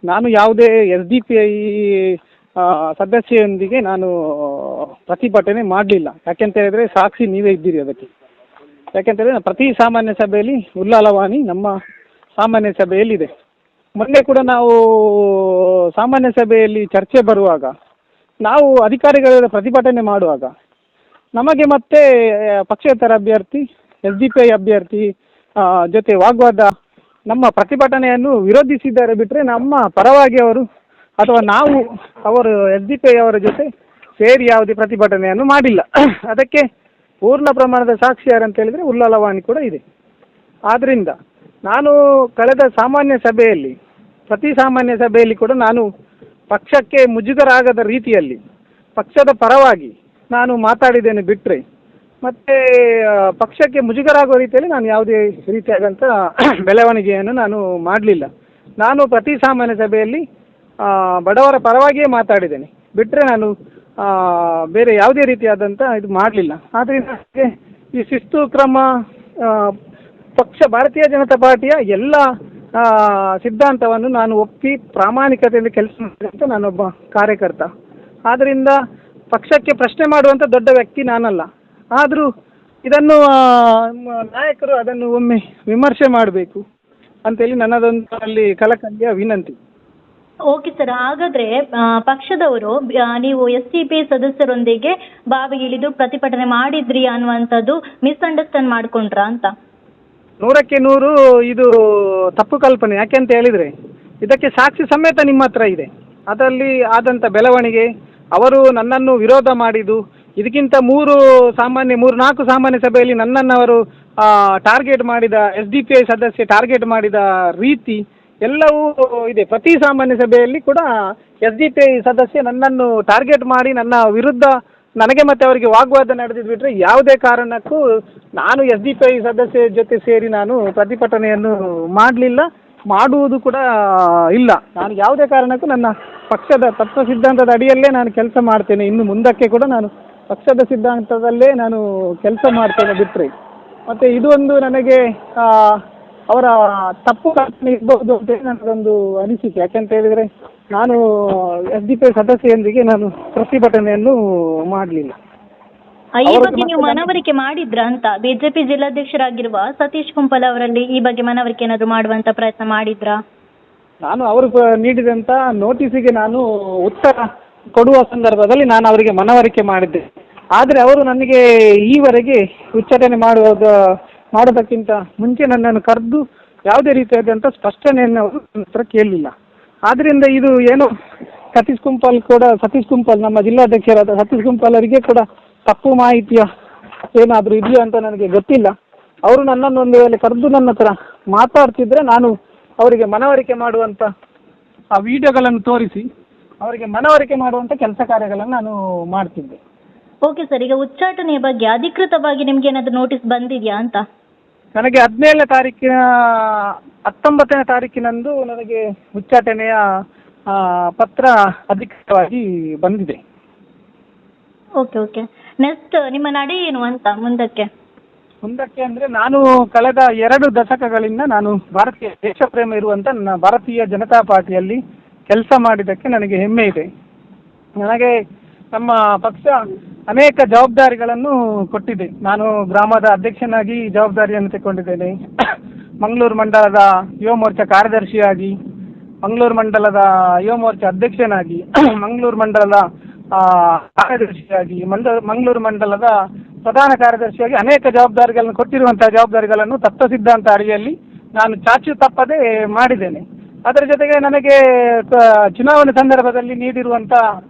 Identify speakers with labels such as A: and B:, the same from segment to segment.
A: ನಾನು ಯಾವುದೇ SDPI ಸದಸ್ಯೆಯೊಂದಿಗೆ ನಾನು ಪ್ರತಿಭಟನೆ ಮಾಡಲಿಲ್ಲ. ಯಾಕೆಂತ ಹೇಳಿದ್ರೆ ಸಾಕ್ಷಿ ನೀವೇ ಇದ್ದೀರಿ ಅದಕ್ಕೆ. ಯಾಕೆಂತ ಹೇಳಿದ್ರೆ ಪ್ರತಿ ಸಾಮಾನ್ಯ ಸಭೆಯಲ್ಲಿ ಉಲ್ಲಾಲವಾಣಿ ನಮ್ಮ ಸಾಮಾನ್ಯ ಸಭೆಯಲ್ಲಿದೆ. ಮೊನ್ನೆ ಕೂಡ ನಾವು ಸಾಮಾನ್ಯ ಸಭೆಯಲ್ಲಿ ಚರ್ಚೆ ಬರುವಾಗ ನಾವು ಅಧಿಕಾರಿಗಳ ಪ್ರತಿಭಟನೆ ಮಾಡುವಾಗ ನಮಗೆ ಮತ್ತೆ ಪಕ್ಷೇತರ ಅಭ್ಯರ್ಥಿ SDPI ಅಭ್ಯರ್ಥಿ ಜೊತೆ ವಾಗ್ವಾದ, ನಮ್ಮ ಪ್ರತಿಭಟನೆಯನ್ನು ವಿರೋಧಿಸಿದ್ದಾರೆ ಬಿಟ್ಟರೆ ನಮ್ಮ ಪರವಾಗಿ ಅವರು ಅಥವಾ ನಾವು ಅವರು SDPI ಅವರ ಜೊತೆ ಸೇರಿ ಯಾವುದೇ ಪ್ರತಿಭಟನೆಯನ್ನು ಮಾಡಿಲ್ಲ. ಅದಕ್ಕೆ ಪೂರ್ಣ ಪ್ರಮಾಣದ ಸಾಕ್ಷಿ ಯಾರಂತ ಹೇಳಿದರೆ ಉಲ್ಲಾಲವಾಣಿ ಕೂಡ ಇದೆ. ಆದ್ದರಿಂದ ನಾನು ಕಳೆದ ಸಾಮಾನ್ಯ ಸಭೆಯಲ್ಲಿ ಪ್ರತಿ ಸಾಮಾನ್ಯ ಸಭೆಯಲ್ಲಿ ಕೂಡ ನಾನು ಪಕ್ಷಕ್ಕೆ ಮುಜುಗರ ಆಗದ ರೀತಿಯಲ್ಲಿ ಪಕ್ಷದ ಪರವಾಗಿ ನಾನು ಮಾತಾಡಿದ್ದೇನೆ ಬಿಟ್ಟರೆ ಮತ್ತು ಪಕ್ಷಕ್ಕೆ ಮುಜುಗರ ಆಗುವ ರೀತಿಯಲ್ಲಿ ನಾನು ಯಾವುದೇ ರೀತಿಯಾದಂಥ ಬೆಳವಣಿಗೆಯನ್ನು ನಾನು ಮಾಡಲಿಲ್ಲ. ನಾನು ಪ್ರತಿ ಸಾಮಾನ್ಯ ಸಭೆಯಲ್ಲಿ ಬಡವರ ಪರವಾಗಿಯೇ ಮಾತಾಡಿದ್ದೇನೆ ಬಿಟ್ಟರೆ ನಾನು ಬೇರೆ ಯಾವುದೇ ರೀತಿಯಾದಂಥ ಇದು ಮಾಡಲಿಲ್ಲ. ಆದ್ದರಿಂದ ನನಗೆ ಈ ಶಿಸ್ತು ಕ್ರಮ ಭಾರತೀಯ ಜನತಾ ಪಾರ್ಟಿಯ ಎಲ್ಲ ಸಿದ್ಧಾಂತವನ್ನು ನಾನು ಒಪ್ಪಿ ಪ್ರಾಮಾಣಿಕತೆಯಿಂದ ಕೆಲಸ ಮಾಡಿದಂಥ ನಾನೊಬ್ಬ ಕಾರ್ಯಕರ್ತ. ಆದ್ದರಿಂದ ಪಕ್ಷಕ್ಕೆ ಪ್ರಶ್ನೆ ಮಾಡುವಂಥ ದೊಡ್ಡ ವ್ಯಕ್ತಿ ನಾನಲ್ಲ. ಆದರೂ ಇದನ್ನು ನಾಯಕರು ಅದನ್ನು ಒಮ್ಮೆ ವಿಮರ್ಶೆ ಮಾಡಬೇಕು ಅಂತೇಳಿ ನನ್ನದೊಂದು ಅಲ್ಲಿ ಕಳಕಳಿಯ ವಿನಂತಿ.
B: ಓಕೆ ಸರ್, ಹಾಗಾದರೆ ಪಕ್ಷದವರು ನೀವು SDPI ಸದಸ್ಯರೊಂದಿಗೆ ಬಾವಿಗೆ ಇಳಿದು ಪ್ರತಿಭಟನೆ ಮಾಡಿದ್ರಿ ಅನ್ನುವಂಥದ್ದು ಮಿಸ್ಅಂಡರ್ಸ್ಟ್ಯಾಂಡ್ ಮಾಡ್ಕೊಂಡ್ರಾ ಅಂತ?
A: 100ಕ್ಕೆ 100 ಇದು ತಪ್ಪು ಕಲ್ಪನೆ. ಯಾಕೆಂತ ಹೇಳಿದರೆ ಇದಕ್ಕೆ ಸಾಕ್ಷಿ ಸಮೇತ ನಿಮ್ಮ ಹತ್ರ ಇದೆ. ಅದರಲ್ಲಿ ಆದಂಥ ಬೆಳವಣಿಗೆ, ಅವರು ನನ್ನನ್ನು ವಿರೋಧ ಮಾಡಿದ್ದು, ಇದಕ್ಕಿಂತ 3-4 ಸಾಮಾನ್ಯ ಸಭೆಯಲ್ಲಿ ನನ್ನನ್ನು ಅವರು ಟಾರ್ಗೆಟ್ ಮಾಡಿದ, SDPI ಸದಸ್ಯ ಟಾರ್ಗೆಟ್ ಮಾಡಿದ ರೀತಿ ಎಲ್ಲವೂ ಇದೆ. ಪ್ರತಿ ಸಾಮಾನ್ಯ ಸಭೆಯಲ್ಲಿ ಕೂಡ SDPI ಸದಸ್ಯ ನನ್ನನ್ನು ಟಾರ್ಗೆಟ್ ಮಾಡಿ ನನ್ನ ವಿರುದ್ಧ ನನಗೆ ಮತ್ತು ಅವರಿಗೆ ವಾಗ್ವಾದ ನಡೆದಿದ್ದು ಬಿಟ್ಟರೆ ಯಾವುದೇ ಕಾರಣಕ್ಕೂ ನಾನು SDPI ಸದಸ್ಯ ಜೊತೆ ಸೇರಿ ನಾನು ಪ್ರತಿಭಟನೆಯನ್ನು ಮಾಡಲಿಲ್ಲ, ಮಾಡುವುದು ಕೂಡ ಇಲ್ಲ. ನಾನು ಯಾವುದೇ ಕಾರಣಕ್ಕೂ ನನ್ನ ಪಕ್ಷದ ತತ್ವ ಸಿದ್ಧಾಂತದ ಅಡಿಯಲ್ಲೇ ನಾನು ಕೆಲಸ ಮಾಡ್ತೇನೆ. ಇನ್ನು ಮುಂದಕ್ಕೆ ಕೂಡ ನಾನು ಪಕ್ಷದ ಸಿದ್ಧಾಂತದಲ್ಲೇ ನಾನು ಕೆಲಸ ಮಾಡ್ತೇನೆ ಬಿಟ್ಟರೆ. ಮತ್ತು ಇದು ಒಂದು ನನಗೆ ಅವರ ತಪ್ಪು ಕಲ್ಪನೆ ಇರ್ಬೋದು ಅಂತೇಳಿ ನನಗೊಂದು ಅನಿಸಿಕೆ. ಯಾಕೆಂತ ಹೇಳಿದರೆ ನಾನು SDPI ಸದಸ್ಯರೊಂದಿಗೆ ನಾನು ಪ್ರತಿಭಟನೆಯನ್ನು ಮಾಡಲಿಲ್ಲ.
B: ಈ ಬಗ್ಗೆ ನೀವು ಮನವರಿಕೆ ಮಾಡಿದ್ರಾ ಅಂತ? BJP ಜಿಲ್ಲಾಧ್ಯಕ್ಷರಾಗಿರುವ ಸತೀಶ್ ಕುಂಪಲ್ ಅವರಲ್ಲಿ ಈ ಬಗ್ಗೆ ಮನವರಿಕೆ ಏನಾದರೂ ಮಾಡುವಂಥ ಪ್ರಯತ್ನ ಮಾಡಿದ್ರಾ?
A: ನಾನು ಅವರು ನೀಡಿದಂಥ ನೋಟಿಸಿಗೆ ನಾನು ಉತ್ತರ ಕೊಡುವ ಸಂದರ್ಭದಲ್ಲಿ ನಾನು ಅವರಿಗೆ ಮನವರಿಕೆ ಮಾಡಿದ್ದೆ. ಆದರೆ ಅವರು ನನಗೆ ಈವರೆಗೆ ಉಚ್ಚಾಟನೆ ಮಾಡೋದಕ್ಕಿಂತ ಮುಂಚೆ ನನ್ನನ್ನು ಕರೆದು ಯಾವುದೇ ರೀತಿಯಾದಂಥ ಸ್ಪಷ್ಟನೆಯನ್ನು ಅವರು ನನ್ನ ಹತ್ರ ಕೇಳಲಿಲ್ಲ. ಆದ್ದರಿಂದ ಇದು ಏನೋ ಸತೀಶ್ ಕುಂಪಲ್ ನಮ್ಮ ಜಿಲ್ಲಾಧ್ಯಕ್ಷರಾದ ಸತೀಶ್ ಕುಂಪಲ್ ಅವರಿಗೆ ಕೂಡ ತಪ್ಪು ಮಾಹಿತಿಯ ಏನಾದರೂ ಇದೆಯಾ ಅಂತ ನನಗೆ ಗೊತ್ತಿಲ್ಲ. ಅವರು ನನ್ನನ್ನು ಒಂದು ವೇಳೆ ಕರೆದು ನನ್ನ ಹತ್ರ ಮಾತಾಡ್ತಿದ್ರೆ ನಾನು ಅವರಿಗೆ ಮನವರಿಕೆ ಮಾಡುವಂಥ ಆ ವಿಡಿಯೋಗಳನ್ನು ತೋರಿಸಿ ಅವರಿಗೆ ಮನವರಿಕೆ ಮಾಡುವಂಥ ಕೆಲಸ ಕಾರ್ಯಗಳನ್ನು ನಾನು ಮಾಡ್ತಿದ್ದೆ.
B: ಓಕೆ ಸರ್, ಈಗ ಉಚ್ಚಾಟನೆಯ ಬಗ್ಗೆ ಅಧಿಕೃತವಾಗಿ ನಿಮ್ಗೆ ಏನಾದರೂ ನೋಟಿಸ್ ಬಂದಿದೆಯಾ ಅಂತ?
A: ನನಗೆ 19ನೇ ತಾರೀಕಿನಂದು ನನಗೆ ಉಚ್ಚಾಟನೆಯ ಪತ್ರ ಅಧಿಕೃತವಾಗಿ ಬಂದಿದೆ.
B: ಓಕೆ. ನೆಕ್ಸ್ಟ್ ನಿಮ್ಮ ನಡೆ ಏನು ಅಂತ ಮುಂದಕ್ಕೆ
A: ಅಂದರೆ ನಾನು ಕಳೆದ 2 ದಶಕಗಳಿಂದ ನಾನು ಭಾರತೀಯ ದೇಶಪ್ರೇಮ ಇರುವಂಥ ನನ್ನ ಭಾರತೀಯ ಜನತಾ ಪಾರ್ಟಿಯಲ್ಲಿ ಕೆಲಸ ಮಾಡಿದ್ದಕ್ಕೆ ನನಗೆ ಹೆಮ್ಮೆ ಇದೆ. ನನಗೆ ನಮ್ಮ ಪಕ್ಷ ಅನೇಕ ಜವಾಬ್ದಾರಿಗಳನ್ನು ಕೊಟ್ಟಿದೆ. ನಾನು ಗ್ರಾಮದ ಅಧ್ಯಕ್ಷನಾಗಿ ಜವಾಬ್ದಾರಿಯನ್ನು ತಗೊಂಡಿದ್ದೇನೆ. ಮಂಗಳೂರು ಮಂಡಲದ ಯುವ ಮೋರ್ಚಾ ಕಾರ್ಯದರ್ಶಿಯಾಗಿ, ಮಂಗಳೂರು ಮಂಡಲದ ಯುವ ಮೋರ್ಚಾ ಅಧ್ಯಕ್ಷನಾಗಿ, ಮಂಗಳೂರು ಮಂಡಲದ ಕಾರ್ಯದರ್ಶಿಯಾಗಿ, ಮಂಗಳೂರು ಮಂಡಲದ ಪ್ರಧಾನ ಕಾರ್ಯದರ್ಶಿಯಾಗಿ ಅನೇಕ ಜವಾಬ್ದಾರಿಗಳನ್ನು ಕೊಟ್ಟಿರುವಂತಹ ಜವಾಬ್ದಾರಿಗಳನ್ನು ತತ್ವ ಸಿದ್ಧಾಂತ ಅಡಿಯಲ್ಲಿ ನಾನು ಚಾಚು ತಪ್ಪದೆ ಮಾಡಿದ್ದೇನೆ. ಅದರ ಜೊತೆಗೆ ನನಗೆ ಚುನಾವಣೆ ಸಂದರ್ಭದಲ್ಲಿ ನೀಡಿರುವಂಥ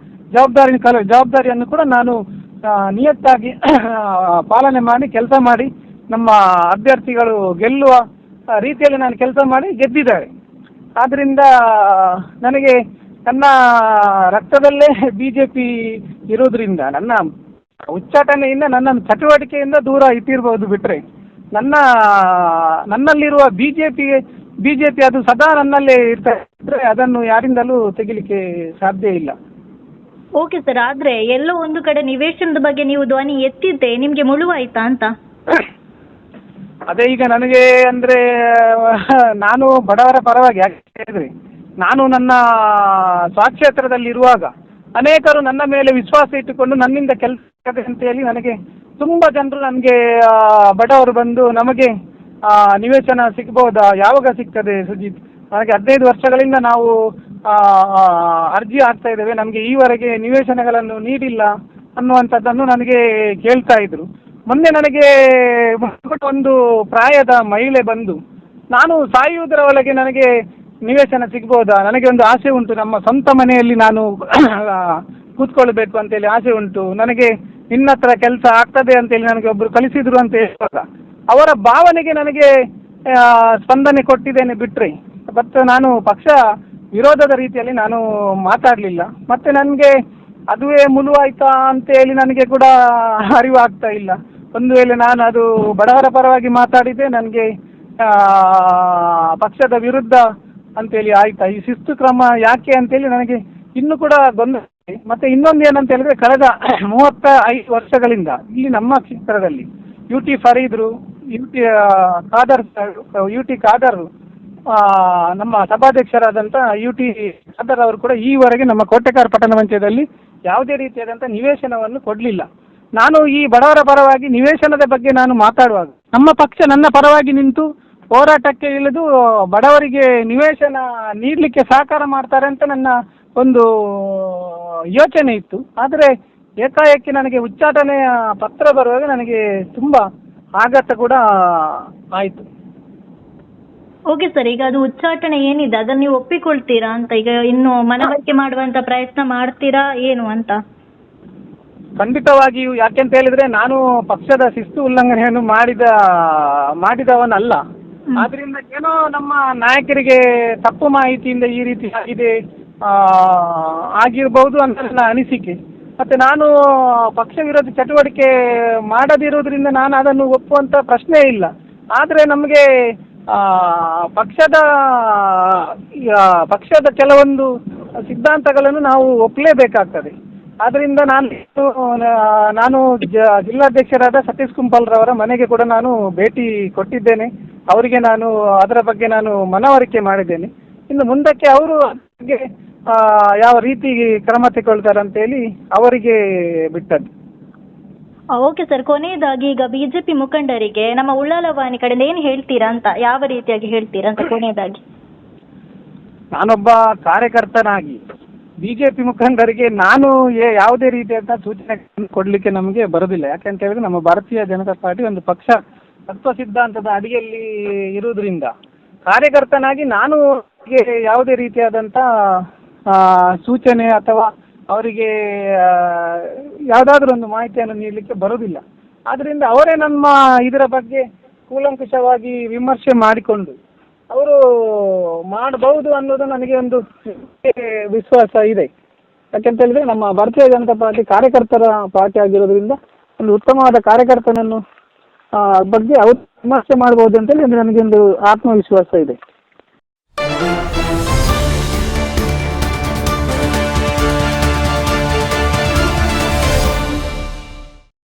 A: ಜವಾಬ್ದಾರಿಯನ್ನು ಕೂಡ ನಾನು ನಿಯತ್ತಾಗಿ ಪಾಲನೆ ಮಾಡಿ ಕೆಲಸ ಮಾಡಿ ನಮ್ಮ ಅಭ್ಯರ್ಥಿಗಳು ಗೆಲ್ಲುವ ರೀತಿಯಲ್ಲಿ ನಾನು ಕೆಲಸ ಮಾಡಿ ಗೆದ್ದಿದ್ದಾರೆ. ಆದ್ದರಿಂದ ನನಗೆ ನನ್ನ ರಕ್ತದಲ್ಲೇ BJP ಇರೋದ್ರಿಂದ ನನ್ನ ಉಚ್ಚಾಟನೆಯಿಂದ ನನ್ನ ಚಟುವಟಿಕೆಯಿಂದ ದೂರ ಇಟ್ಟಿರ್ಬೋದು ಬಿಟ್ಟರೆ ನನ್ನಲ್ಲಿರುವ BJP ಅದು ಸದಾ ನನ್ನಲ್ಲೇ ಇರ್ತಾರೆ. ಅದನ್ನು ಯಾರಿಂದಲೂ ತೆಗಿಲಿಕ್ಕೆ ಸಾಧ್ಯ ಇಲ್ಲ.
B: ಓಕೆ ಸರ್, ಆದರೆ ಎಲ್ಲೋ ಒಂದು ಕಡೆ ನಿವೇಶನದ ಬಗ್ಗೆ ನೀವು ಧ್ವನಿ ಎತ್ತಿದ್ದೆ, ನಿಮಗೆ ಮುಳುವಾಯ್ತಾ ಅಂತ?
A: ಅದೇ ಈಗ ನನಗೆ ಅಂದರೆ ನಾನು ಬಡವರ ಪರವಾಗಿ ಯಾಕೆ ಹೇಳಿದ್ರೆ ನಾನು ನನ್ನ ಸ್ವಕ್ಷೇತ್ರದಲ್ಲಿರುವಾಗ ಅನೇಕರು ನನ್ನ ಮೇಲೆ ವಿಶ್ವಾಸ ಇಟ್ಟುಕೊಂಡು ನನ್ನಿಂದ ಕೆಲಸ ಅಂತೇಳಿ ನನಗೆ ತುಂಬ ಜನರು ನನಗೆ ಬಡವರು ಬಂದು ನಮಗೆ ನಿವೇಶನ ಸಿಗ್ಬೋದಾ, ಯಾವಾಗ ಸಿಗ್ತದೆ ಸುಜಿತ್, ನನಗೆ 15 ವರ್ಷಗಳಿಂದ ನಾವು ಅರ್ಜಿ ಹಾಕ್ತಾ ಇದ್ದೇವೆ, ನಮಗೆ ಈವರೆಗೆ ನಿವೇಶನಗಳನ್ನು ನೀಡಿಲ್ಲ ಅನ್ನುವಂಥದ್ದನ್ನು ನನಗೆ ಕೇಳ್ತಾ ಇದ್ರು. ಮೊನ್ನೆ ನನಗೆ ಒಂದು ಪ್ರಾಯದ ಮಹಿಳೆ ಬಂದು, ನಾನು ಸಾಯುವುದರ ಒಳಗೆ ನನಗೆ ನಿವೇಶನ ಸಿಗ್ಬೋದಾ, ನನಗೆ ಒಂದು ಆಸೆ ಉಂಟು, ನಮ್ಮ ಸ್ವಂತ ಮನೆಯಲ್ಲಿ ನಾನು ಕೂತ್ಕೊಳ್ಬೇಕು ಅಂತೇಳಿ ಆಸೆ ಉಂಟು, ನನಗೆ ನಿನ್ನ ಹತ್ರ ಕೆಲಸ ಆಗ್ತದೆ ಅಂತೇಳಿ ನನಗೆ ಒಬ್ಬರು ಕಳಿಸಿದ್ರು ಅಂತ ಹೇಳುವಾಗ ಅವರ ಭಾವನೆಗೆ ನನಗೆ ಸ್ಪಂದನೆ ಕೊಟ್ಟಿದ್ದೇನೆ ಬಿಟ್ಟರೆ, ಬಟ್ ನಾನು ಪಕ್ಷ ವಿರೋಧದ ರೀತಿಯಲ್ಲಿ ನಾನು ಮಾತಾಡಲಿಲ್ಲ. ಮತ್ತು ನನಗೆ ಅದುವೇ ಮುಳುವಾಯ್ತಾ ಅಂತೇಳಿ ನನಗೆ ಕೂಡ ಅರಿವು ಆಗ್ತಾ ಇಲ್ಲ. ಒಂದು ವೇಳೆ ನಾನು ಅದು ಬಡವರ ಪರವಾಗಿ ಮಾತಾಡಿದೆ, ನನಗೆ ಪಕ್ಷದ ವಿರುದ್ಧ ಅಂತೇಳಿ ಆಯ್ತಾ, ಈ ಶಿಸ್ತು ಕ್ರಮ ಯಾಕೆ ಅಂತೇಳಿ ನನಗೆ ಇನ್ನೂ ಕೂಡ ಗೊಂದಲ. ಮತ್ತು ಇನ್ನೊಂದು ಏನಂತ ಹೇಳಿದ್ರೆ, ಕಳೆದ 35 ವರ್ಷಗಳಿಂದ ಇಲ್ಲಿ ನಮ್ಮ ಕ್ಷೇತ್ರದಲ್ಲಿ UT ಫರೀದ್ರು, UT ಖಾದರ್ ನಮ್ಮ ಸಭಾಧ್ಯಕ್ಷರಾದಂಥ UT ಖಾದರ್ ಅವರು ಕೂಡ ಈವರೆಗೆ ನಮ್ಮ ಕೋಟೆಕಾರ ಪಟ್ಟಣ ಪಂಚಾಯತಲ್ಲಿ ಯಾವುದೇ ರೀತಿಯಾದಂಥ ನಿವೇಶನವನ್ನು ಕೊಡಲಿಲ್ಲ. ನಾನು ಈ ಬಡವರ ಪರವಾಗಿ ನಿವೇಶನದ ಬಗ್ಗೆ ನಾನು ಮಾತಾಡುವಾಗ ನಮ್ಮ ಪಕ್ಷ ನನ್ನ ಪರವಾಗಿ ನಿಂತು ಹೋರಾಟಕ್ಕೆ ಇಳಿದು ಬಡವರಿಗೆ ನಿವೇಶನ ನೀಡಲಿಕ್ಕೆ ಸಹಕಾರ ಮಾಡ್ತಾರೆ ಅಂತ ನನ್ನ ಒಂದು ಯೋಚನೆ ಇತ್ತು. ಆದರೆ ಏಕಾಏಕಿ ನನಗೆ ಉಚ್ಚಾಟನೆಯ ಪತ್ರ ಬರುವಾಗ ನನಗೆ ತುಂಬ ಆಘಾತ ಕೂಡ ಆಯಿತು.
B: ಓಕೆ ಸರ್, ಈಗ ಅದು ಉಚ್ಚಾಟನೆ ಏನಿದೆ ಅದನ್ನು ನೀವು ಒಪ್ಪಿಕೊಳ್ತೀರಾ ಅಂತ, ಈಗ ಇನ್ನು ಮನವರಿಕೆ ಮಾಡುವಂತ ಪ್ರಯತ್ನ ಮಾಡ್ತೀರಾ ಏನು ಅಂತ?
A: ಖಂಡಿತವಾಗಿಯೂ. ಯಾಕೆಂತ ಹೇಳಿದ್ರೆ ನಾನು ಪಕ್ಷದ ಶಿಸ್ತು ಉಲ್ಲಂಘನೆಯನ್ನು ಮಾಡಿದವನಲ್ಲ. ಆದ್ರಿಂದ ಏನೋ ನಮ್ಮ ನಾಯಕರಿಗೆ ತಪ್ಪು ಮಾಹಿತಿಯಿಂದ ಈ ರೀತಿ ಆಗಿದೆ ಆಗಿರ್ಬೋದು ಅಂತ ನನ್ನ ಅನಿಸಿಕೆ. ಮತ್ತು ನಾನು ಪಕ್ಷ ವಿರೋಧಿ ಚಟುವಟಿಕೆ ಮಾಡದಿರುವುದರಿಂದ ನಾನು ಅದನ್ನು ಒಪ್ಪುವಂಥ ಪ್ರಶ್ನೆ ಇಲ್ಲ. ಆದರೆ ನಮಗೆ ಪಕ್ಷದ ಕೆಲವೊಂದು ಸಿದ್ಧಾಂತಗಳನ್ನು ನಾವು ಒಪ್ಪಲೇಬೇಕಾಗ್ತದೆ. ಆದ್ದರಿಂದ ನಾನು ಜಿಲ್ಲಾಧ್ಯಕ್ಷರಾದ ಸತೀಶ್ ಕುಂಪಲ್ರವರ ಮನೆಗೆ ಕೂಡ ನಾನು ಭೇಟಿ ಕೊಟ್ಟಿದ್ದೇನೆ. ಅವರಿಗೆ ನಾನು ಅದರ ಬಗ್ಗೆ ನಾನು ಮನವರಿಕೆ ಮಾಡಿದ್ದೇನೆ. ಇನ್ನು ಮುಂದಕ್ಕೆ ಅವರು ಯಾವ ರೀತಿ ಕ್ರಮ ತಗೊಳ್ತಾರೆ ಅಂತೇಳಿ ಅವರಿಗೆ ಬಿಟ್ಟದ್ದು.
B: ಓಕೆ ಸರ್, ಕೊನೆಯದಾಗಿ ಈಗ ಬಿಜೆಪಿ ಮುಖಂಡರಿಗೆ ನಮ್ಮ ಉಳ್ಳಾಲ ವಾಹಿನಿ ಕಡೆಯಿಂದ ಏನು ಹೇಳ್ತೀರಾ ಅಂತ, ಯಾವ ರೀತಿಯಾಗಿ ಹೇಳ್ತೀರಾ ಅಂತ ಕೊನೆಯದಾಗಿ?
A: ನಾನೊಬ್ಬ ಕಾರ್ಯಕರ್ತನಾಗಿ ಬಿಜೆಪಿ ಮುಖಂಡರಿಗೆ ನಾನು ಯಾವುದೇ ರೀತಿಯಾದ ಸೂಚನೆ ಕೊಡಲಿಕ್ಕೆ ನಮಗೆ ಬರೋದಿಲ್ಲ. ಯಾಕೆಂತ ಹೇಳಿದ್ರೆ ನಮ್ಮ ಭಾರತೀಯ ಜನತಾ ಪಾರ್ಟಿ ಒಂದು ಪಕ್ಷ ತತ್ವ ಸಿದ್ಧಾಂತದ ಅಡಿಯಲ್ಲಿ ಇರುವುದರಿಂದ ಕಾರ್ಯಕರ್ತನಾಗಿ ನಾನು ಯಾವುದೇ ರೀತಿಯಾದಂಥ ಸೂಚನೆ ಅಥವಾ ಅವರಿಗೆ ಯಾವುದಾದ್ರೂ ಒಂದು ಮಾಹಿತಿಯನ್ನು ನೀಡಲಿಕ್ಕೆ ಬರೋದಿಲ್ಲ. ಆದ್ದರಿಂದ ಅವರೇ ನಮ್ಮ ಇದರ ಬಗ್ಗೆ ಕೂಲಂಕುಷವಾಗಿ ವಿಮರ್ಶೆ ಮಾಡಿಕೊಂಡು ಅವರು ಮಾಡಬಹುದು ಅನ್ನೋದು ನನಗೆ ಒಂದು ವಿಶ್ವಾಸ ಇದೆ. ಯಾಕೆಂತ ಹೇಳಿದ್ರೆ ನಮ್ಮ ಭಾರತೀಯ ಜನತಾ ಪಾರ್ಟಿ ಕಾರ್ಯಕರ್ತರ ಪಾರ್ಟಿ ಆಗಿರೋದ್ರಿಂದ ಒಂದು ಉತ್ತಮವಾದ ಕಾರ್ಯಕರ್ತನನ್ನು ಬಗ್ಗೆ ಅವರು ವಿಮರ್ಶೆ ಮಾಡಬಹುದು ಅಂತೇಳಿ ನನಗೆ ಒಂದು ಆತ್ಮವಿಶ್ವಾಸ ಇದೆ.